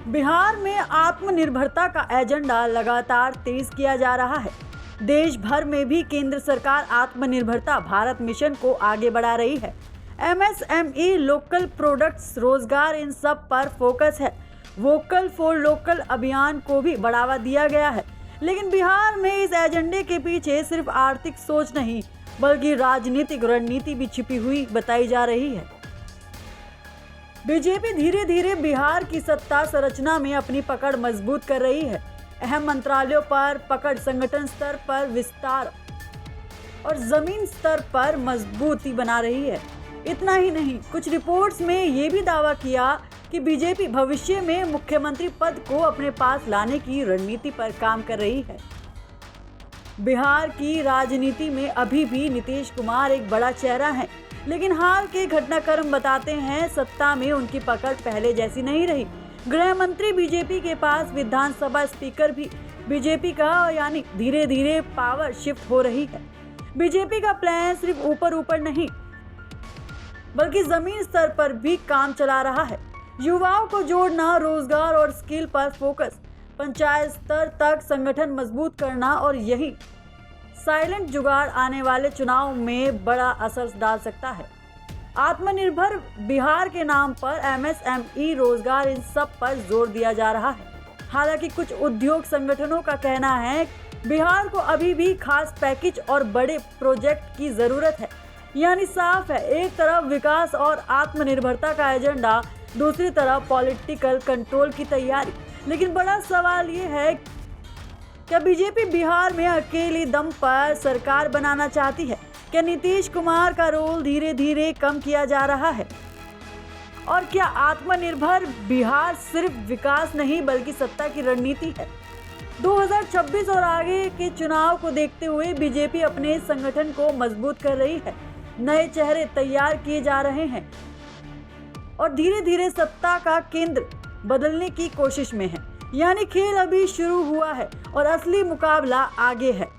बिहार में आत्मनिर्भरता का एजेंडा लगातार तेज किया जा रहा है। देश भर में भी केंद्र सरकार आत्मनिर्भरता भारत मिशन को आगे बढ़ा रही है। एमएसएमई, लोकल प्रोडक्ट्स, रोजगार, इन सब पर फोकस है। वोकल फॉर लोकल अभियान को भी बढ़ावा दिया गया है। लेकिन बिहार में इस एजेंडे के पीछे सिर्फ आर्थिक सोच नहीं बल्कि राजनीतिक रणनीति भी छिपी हुई बताई जा रही है। बीजेपी धीरे धीरे बिहार की सत्ता संरचना में अपनी पकड़ मजबूत कर रही है। अहम मंत्रालयों पर पकड़, संगठन स्तर पर विस्तार और जमीन स्तर पर मजबूती बना रही है। इतना ही नहीं, कुछ रिपोर्ट्स में ये भी दावा किया कि बीजेपी भविष्य में मुख्यमंत्री पद को अपने पास लाने की रणनीति पर काम कर रही है। बिहार की राजनीति में अभी भी नीतीश कुमार एक बड़ा चेहरा है, लेकिन हाल के घटनाक्रम बताते हैं सत्ता में उनकी पकड़ पहले जैसी नहीं रही। गृह मंत्री बीजेपी के पास, विधानसभा स्पीकर भी बीजेपी का, यानी धीरे धीरे पावर शिफ्ट हो रही है। बीजेपी का प्लान सिर्फ ऊपर ऊपर नहीं बल्कि जमीन स्तर पर भी काम चला रहा है। युवाओं को जोड़ना, रोजगार और स्किल पर फोकस, पंचायत स्तर तक संगठन मजबूत करना और यही साइलेंट जुगाड़ आने वाले चुनाव में बड़ा असर डाल सकता है। आत्मनिर्भर बिहार के नाम पर एमएसएमई, रोजगार, इन सब पर जोर दिया जा रहा है। हालांकि कुछ उद्योग संगठनों का कहना है बिहार को अभी भी खास पैकेज और बड़े प्रोजेक्ट की जरूरत है। यानी साफ है, एक तरफ विकास और आत्मनिर्भरता का एजेंडा, दूसरी तरफ पॉलिटिकल कंट्रोल की तैयारी। लेकिन बड़ा सवाल ये है, क्या बीजेपी बिहार में अकेले दम पर सरकार बनाना चाहती है? क्या नीतीश कुमार का रोल धीरे धीरे कम किया जा रहा है? और क्या आत्मनिर्भर बिहार सिर्फ विकास नहीं बल्कि सत्ता की रणनीति है? 2026 और आगे के चुनाव को देखते हुए बीजेपी अपने संगठन को मजबूत कर रही है। नए चेहरे तैयार किए जा रहे हैं और धीरे धीरे सत्ता का केंद्र बदलने की कोशिश में है। यानी खेल अभी शुरू हुआ है और असली मुकाबला आगे है।